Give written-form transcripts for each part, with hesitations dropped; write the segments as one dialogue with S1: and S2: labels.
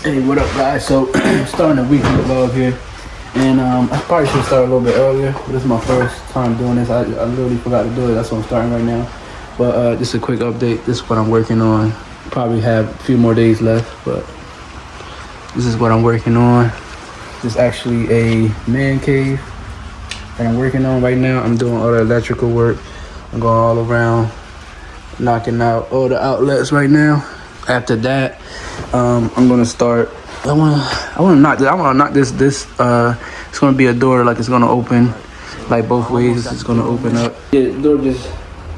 S1: Hey, what up, guys? So, starting a weekly vlog here, and I probably should start a little bit earlier. But this is my first time doing this. I literally forgot to do it. That's what I'm starting right now. But just a quick update. This is what I'm working on. Probably have a few more days left, but this is what I'm working on. This is actually a man cave that I'm working on right now. I'm doing all the electrical work. I'm going all around, knocking out all the outlets right now. After that, I'm gonna start. I wanna knock this. It's gonna be a door, like it's gonna open, like both ways. It's gonna open up. Yeah, the door just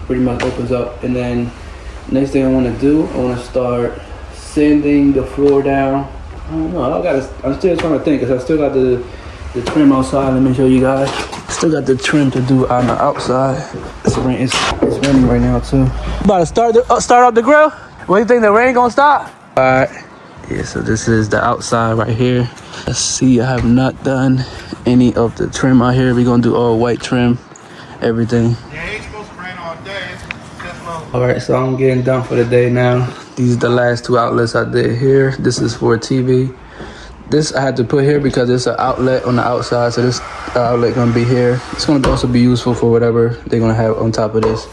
S1: pretty much opens up, and then next thing I wanna do, I wanna start sanding the floor down. I don't know. I'm still trying to think, cause I still got the trim outside. Let me show you guys. Still got the trim to do on the outside. It's raining right now too. About to start up the grill. What do you think, the rain gonna stop? All right. Yeah, so this is the outside right here. Let's see, I have not done any of the trim out here. We're gonna do all white trim, everything.
S2: Yeah, it's supposed to rain all day.
S1: All right, so I'm getting done for the day now. These are the last two outlets I did here. This is for TV. This I had to put here because it's an outlet on the outside, so this outlet gonna be here. It's gonna also be useful for whatever they're gonna have on top of this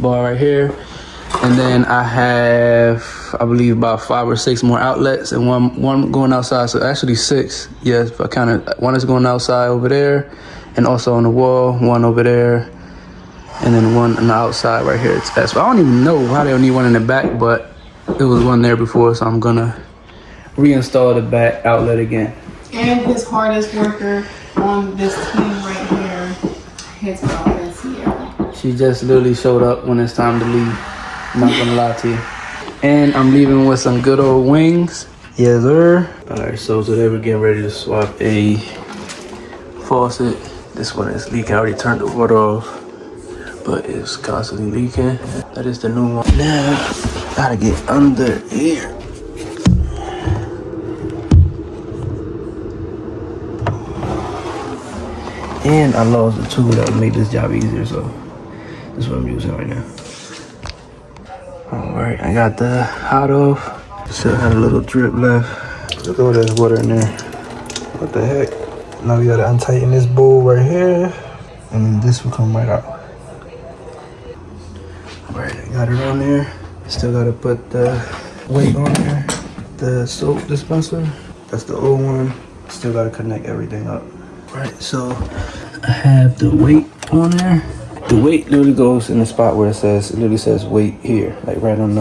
S1: bar right here. And then I have, I believe, about 5 or 6 more outlets, and one going outside. So actually 6, yes. But one is going outside over there, and also on the wall, one over there, and then one on the outside right here. So I don't even know why they don't need one in the back, but it was one there before, so I'm gonna reinstall the back outlet again.
S3: And his hardest worker on this team right here, his girlfriend Sierra.
S1: She just literally showed up when it's time to leave. I'm not gonna lie to you. And I'm leaving with some good old wings. Yes, sir. Alright, so today we're getting ready to swap a faucet. This one is leaking. I already turned the water off, but it's constantly leaking. That is the new one. Now, gotta get under here. And I lost the tool that would make this job easier, so that's what I'm using right now. Alright, I got the hot off. Still had a little drip left. Look at all this water in there. What the heck? Now we gotta untighten this bowl right here, and then this will come right out. Alright, I got it on there. Still gotta put the weight on there. The soap dispenser, that's the old one. Still gotta connect everything up. Right, so I have the weight on there. The weight literally goes in the spot where it literally says weight here, like right on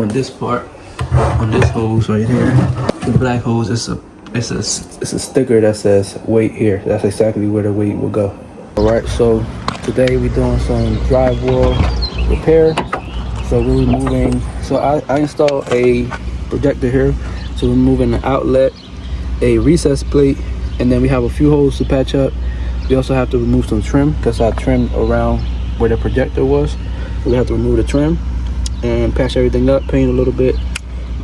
S1: this part, on this hose right here. The black hose, it's a sticker that says weight here. That's exactly where the weight will go. All right, so today we're doing some drywall repair. So we're removing, so I installed a projector here. So we're removing the outlet, a recess plate, and then we have a few holes to patch up. We also have to remove some trim because I trimmed around where the projector was. So we have to remove the trim and patch everything up, paint a little bit.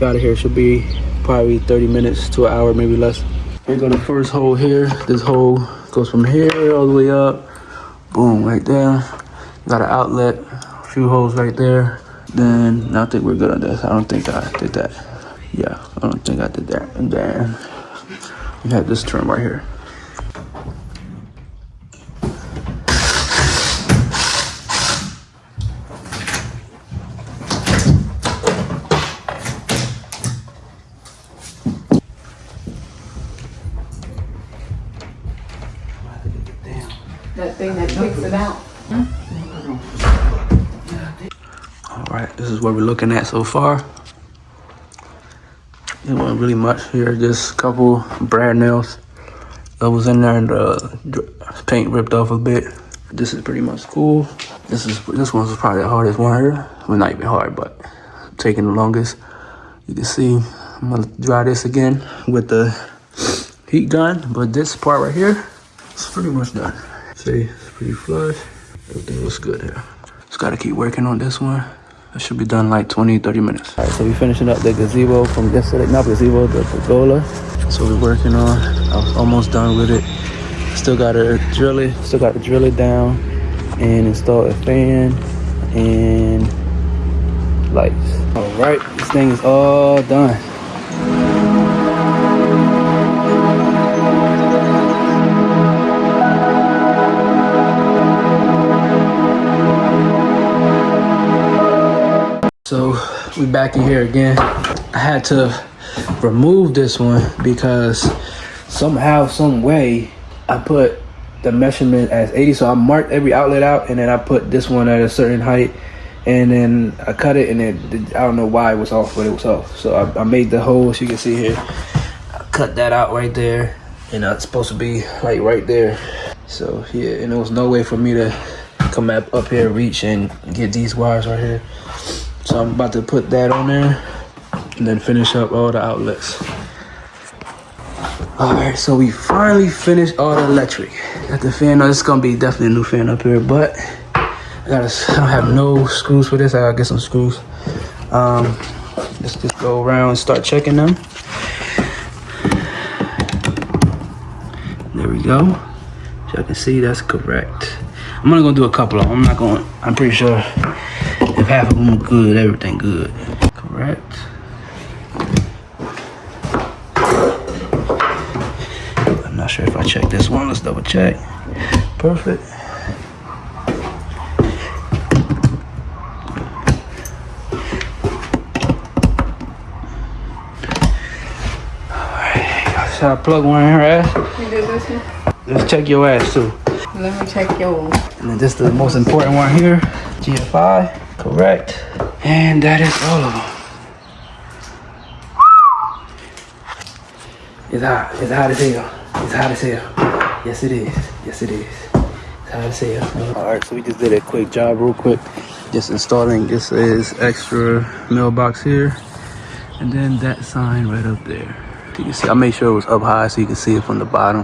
S1: Out of here should be probably 30 minutes to an hour, maybe less. Here go the first hole here. This hole goes from here all the way up. Boom, right there. Got an outlet, a few holes right there. Then I think we're good on this. I don't think I did that. Yeah, I don't think I did that. And then we have this trim right here.
S3: That thing that kicks it out.
S1: All right, this is what we're looking at so far. It wasn't really much here, just a couple brad nails that was in there, and the paint ripped off a bit. This is pretty much cool. This one's probably the hardest one here. Well, not even hard, but taking the longest. You can see I'm gonna dry this again with the heat gun, but this part right here is pretty much done. See, it's pretty flush. Everything looks good here. Just gotta keep working on this one. It should be done in like 20-30 minutes. All right, so we're finishing up the gazebo from yesterday. Not gazebo, the pergola. So we're working on. I was almost done with it. Still gotta drill it. Still gotta drill it down and install a fan and lights. All right, this thing is all done. we back in here again. I had to remove this one because somehow, some way, I put the measurement as 80. So I marked every outlet out, and then I put this one at a certain height, and then I cut it, and I don't know why it was off, but it was off. So I made the hole, as you can see here. I cut that out right there, and it's supposed to be like right there. So yeah, and there was no way for me to come up here, reach, and get these wires right here. So I'm about to put that on there and then finish up all the outlets. All right, so we finally finished all the electric. Got the fan. Now this is gonna be definitely a new fan up here, but I don't have no screws for this. I gotta get some screws. Let's just go around and start checking them. There we go. As y'all can see, that's correct. I'm only gonna do a couple of them. I'm pretty sure if half of them are good, everything good. Correct. I'm not sure if I checked this one. Let's double check. Perfect. Alright, should I plug one in her ass?
S3: You did this one?
S1: Let's check your ass too.
S3: Let me check yours.
S1: And then this is the most important one here. GFI, correct. And that is all of them. It's hot. It's hot as hell. It's hot as hell. Yes, it is. Yes, it is. It's hot as hell. All right, so we just did a quick job real quick. Just installing, this is extra mailbox here. And then that sign right up there. You can see, I made sure it was up high so you can see it from the bottom.